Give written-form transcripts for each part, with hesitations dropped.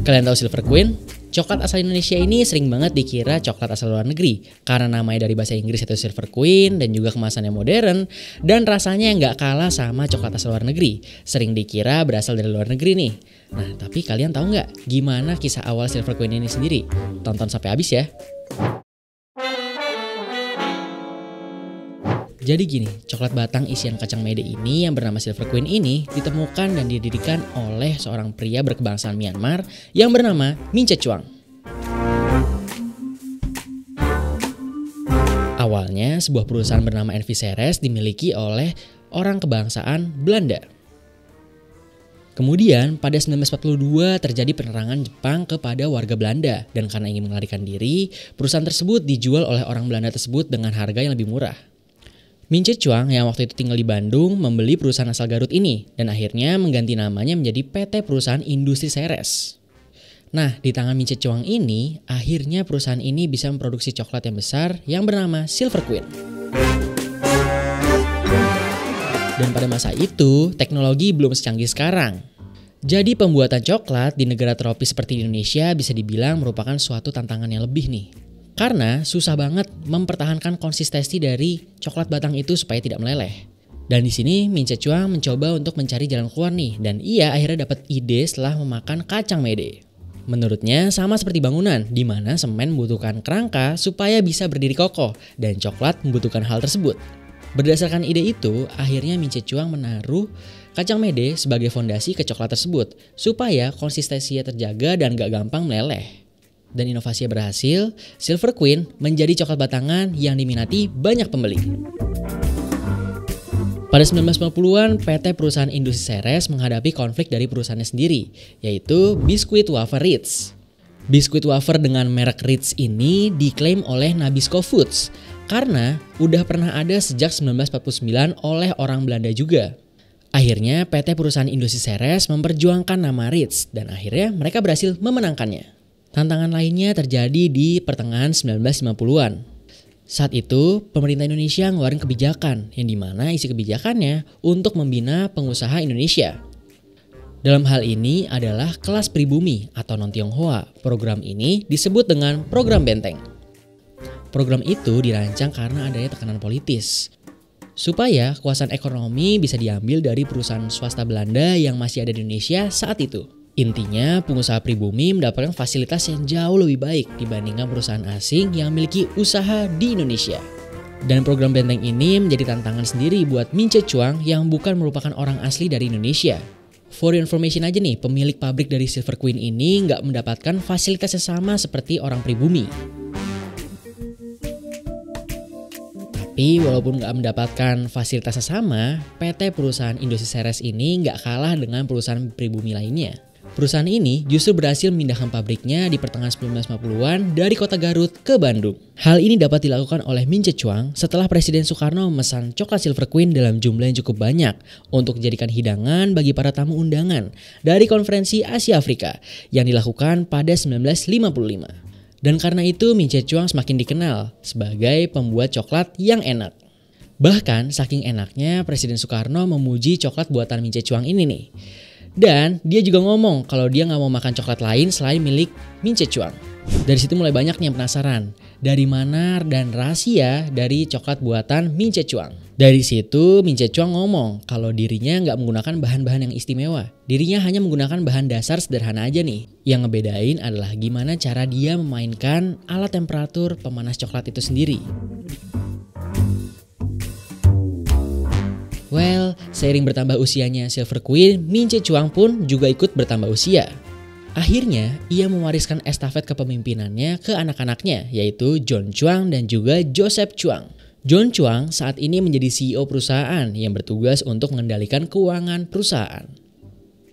Kalian tahu Silver Queen? Coklat asal Indonesia ini sering banget dikira coklat asal luar negeri karena namanya dari bahasa Inggris itu Silver Queen dan juga kemasannya modern dan rasanya nggak kalah sama coklat asal luar negeri. Sering dikira berasal dari luar negeri nih. Nah, tapi kalian tahu nggak gimana kisah awal Silver Queen ini sendiri? Tonton sampai habis ya. Jadi gini, coklat batang isian kacang mede ini yang bernama Silver Queen ini ditemukan dan didirikan oleh seorang pria berkebangsaan Myanmar yang bernama Min Che Chuang. Awalnya sebuah perusahaan bernama NV Ceres dimiliki oleh orang kebangsaan Belanda. Kemudian pada 1942 terjadi penerangan Jepang kepada warga Belanda dan karena ingin melarikan diri, perusahaan tersebut dijual oleh orang Belanda tersebut dengan harga yang lebih murah. Min Che Chuang yang waktu itu tinggal di Bandung membeli perusahaan asal Garut ini dan akhirnya mengganti namanya menjadi PT Perusahaan Industri Ceres. Nah, di tangan Min Che Chuang ini, akhirnya perusahaan ini bisa memproduksi coklat yang besar yang bernama Silver Queen. Dan pada masa itu, teknologi belum secanggih sekarang. Jadi pembuatan coklat di negara tropis seperti Indonesia bisa dibilang merupakan suatu tantangan yang lebih nih. Karena susah banget mempertahankan konsistensi dari coklat batang itu supaya tidak meleleh. Dan di sini Min Che Chuang mencoba untuk mencari jalan keluar nih dan ia akhirnya dapat ide setelah memakan kacang mede. Menurutnya sama seperti bangunan di mana semen membutuhkan kerangka supaya bisa berdiri kokoh dan coklat membutuhkan hal tersebut. Berdasarkan ide itu, akhirnya Min Che Chuang menaruh kacang mede sebagai fondasi ke coklat tersebut supaya konsistensinya terjaga dan gak gampang meleleh. Dan inovasinya berhasil, Silver Queen menjadi coklat batangan yang diminati banyak pembeli. Pada 1950-an, PT Perusahaan Industri Ceres menghadapi konflik dari perusahaannya sendiri, yaitu Biskuit Wafer Ritz. Biskuit wafer dengan merek Ritz ini diklaim oleh Nabisco Foods, karena udah pernah ada sejak 1949 oleh orang Belanda juga. Akhirnya PT Perusahaan Industri Ceres memperjuangkan nama Ritz dan akhirnya mereka berhasil memenangkannya. Tantangan lainnya terjadi di pertengahan 1950-an. Saat itu, pemerintah Indonesia ngeluarin kebijakan yang dimana isi kebijakannya untuk membina pengusaha Indonesia. Dalam hal ini adalah kelas pribumi atau non-Tionghoa. Program ini disebut dengan Program Benteng. Program itu dirancang karena adanya tekanan politis. Supaya kekuasaan ekonomi bisa diambil dari perusahaan swasta Belanda yang masih ada di Indonesia saat itu. Intinya, pengusaha pribumi mendapatkan fasilitas yang jauh lebih baik dibandingkan perusahaan asing yang memiliki usaha di Indonesia. Dan program Benteng ini menjadi tantangan sendiri buat Min Che Chuang yang bukan merupakan orang asli dari Indonesia. For information aja nih, pemilik pabrik dari Silver Queen ini nggak mendapatkan fasilitas yang sama seperti orang pribumi. Tapi walaupun nggak mendapatkan fasilitas yang sama, PT Perusahaan Industri Ceres ini nggak kalah dengan perusahaan pribumi lainnya. Perusahaan ini justru berhasil memindahkan pabriknya di pertengahan 1950-an dari kota Garut ke Bandung. Hal ini dapat dilakukan oleh Min Che Chuang setelah Presiden Soekarno memesan coklat Silver Queen dalam jumlah yang cukup banyak untuk dijadikan hidangan bagi para tamu undangan dari Konferensi Asia Afrika yang dilakukan pada 1955. Dan karena itu Min Che Chuang semakin dikenal sebagai pembuat coklat yang enak. Bahkan saking enaknya Presiden Soekarno memuji coklat buatan Min Che Chuang ini nih. Dan dia juga ngomong kalau dia gak mau makan coklat lain selain milik Min Che Chuang. Dari situ mulai banyak nih yang penasaran. Dari mana dan rahasia dari coklat buatan Min Che Chuang. Dari situ Min Che Chuang ngomong kalau dirinya gak menggunakan bahan-bahan yang istimewa. Dirinya hanya menggunakan bahan dasar sederhana aja nih. Yang ngebedain adalah gimana cara dia memainkan alat temperatur pemanas coklat itu sendiri. Well, seiring bertambah usianya Silver Queen, Min Che Chuang pun juga ikut bertambah usia. Akhirnya, ia mewariskan estafet kepemimpinannya ke anak-anaknya, yaitu John Chuang dan juga Joseph Chuang. John Chuang saat ini menjadi CEO perusahaan yang bertugas untuk mengendalikan keuangan perusahaan.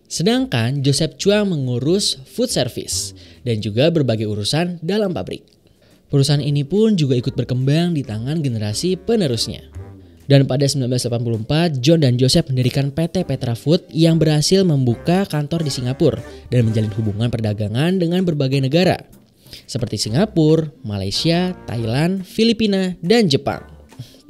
Sedangkan Joseph Chuang mengurus food service dan juga berbagai urusan dalam pabrik. Perusahaan ini pun juga ikut berkembang di tangan generasi penerusnya. Dan pada 1984, John dan Joseph mendirikan PT Petra Food yang berhasil membuka kantor di Singapura dan menjalin hubungan perdagangan dengan berbagai negara seperti Singapura, Malaysia, Thailand, Filipina, dan Jepang.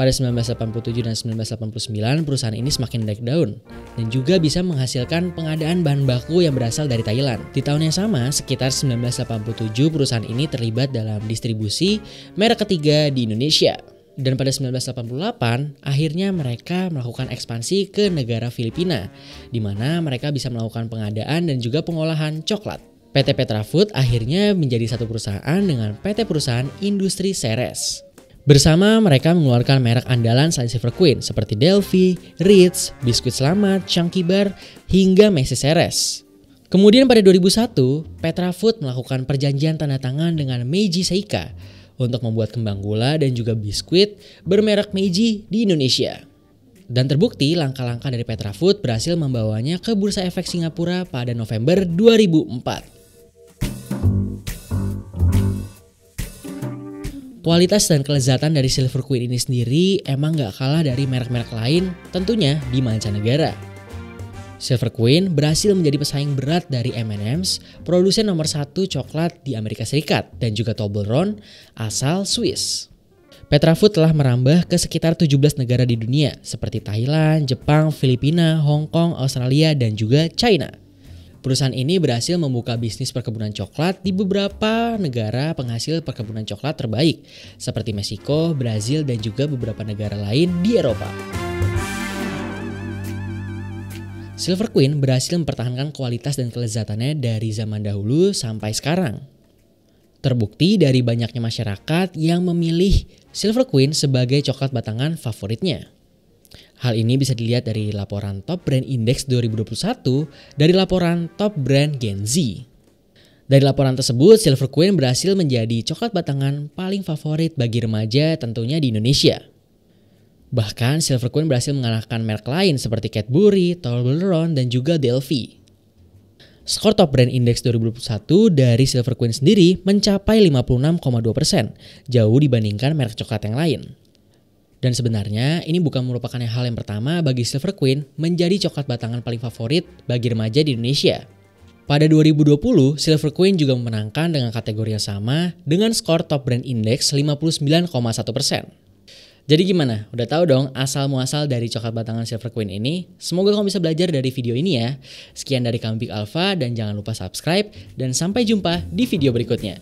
Pada 1987 dan 1989 perusahaan ini semakin naik daun dan juga bisa menghasilkan pengadaan bahan baku yang berasal dari Thailand. Di tahun yang sama, sekitar 1987 perusahaan ini terlibat dalam distribusi merek ketiga di Indonesia. Dan pada 1988, akhirnya mereka melakukan ekspansi ke negara Filipina, di mana mereka bisa melakukan pengadaan dan juga pengolahan coklat. PT Petra Food akhirnya menjadi satu perusahaan dengan PT Perusahaan Industri Ceres. Bersama mereka mengeluarkan merek andalan selain Silver Queen seperti Delphi, Ritz, Biskuit Selamat, Chunky Bar, hingga Messi Ceres. Kemudian pada 2001, Petra Food melakukan perjanjian tanda tangan dengan Meiji Seika untuk membuat kembang gula dan juga biskuit bermerek Meiji di Indonesia. Dan terbukti langkah-langkah dari Petra Food berhasil membawanya ke Bursa Efek Singapura pada November 2004. Kualitas dan kelezatan dari Silver Queen ini sendiri emang gak kalah dari merek-merek lain, tentunya di mancanegara. Silver Queen berhasil menjadi pesaing berat dari M&M's, produsen nomor 1 coklat di Amerika Serikat, dan juga Toblerone asal Swiss. Petra Food telah merambah ke sekitar 17 negara di dunia, seperti Thailand, Jepang, Filipina, Hong Kong, Australia, dan juga China. Perusahaan ini berhasil membuka bisnis perkebunan coklat di beberapa negara penghasil perkebunan coklat terbaik, seperti Meksiko, Brazil, dan juga beberapa negara lain di Eropa. Silver Queen berhasil mempertahankan kualitas dan kelezatannya dari zaman dahulu sampai sekarang. Terbukti dari banyaknya masyarakat yang memilih Silver Queen sebagai coklat batangan favoritnya. Hal ini bisa dilihat dari laporan Top Brand Index 2021 dari laporan Top Brand Gen Z. Dari laporan tersebut, Silver Queen berhasil menjadi coklat batangan paling favorit bagi remaja tentunya di Indonesia. Bahkan Silver Queen berhasil mengalahkan merek lain seperti Cadbury, Toblerone, dan juga Delphi. Skor Top Brand Index 2021 dari Silver Queen sendiri mencapai 56,2%, jauh dibandingkan merek coklat yang lain. Dan sebenarnya ini bukan merupakan hal yang pertama bagi Silver Queen menjadi coklat batangan paling favorit bagi remaja di Indonesia. Pada 2020, Silver Queen juga memenangkan dengan kategori yang sama dengan skor Top Brand Index 59,1%. Jadi gimana? Udah tahu dong asal muasal dari coklat batangan Silver Queen ini? Semoga kamu bisa belajar dari video ini ya. Sekian dari kami Big Alpha dan jangan lupa subscribe dan sampai jumpa di video berikutnya.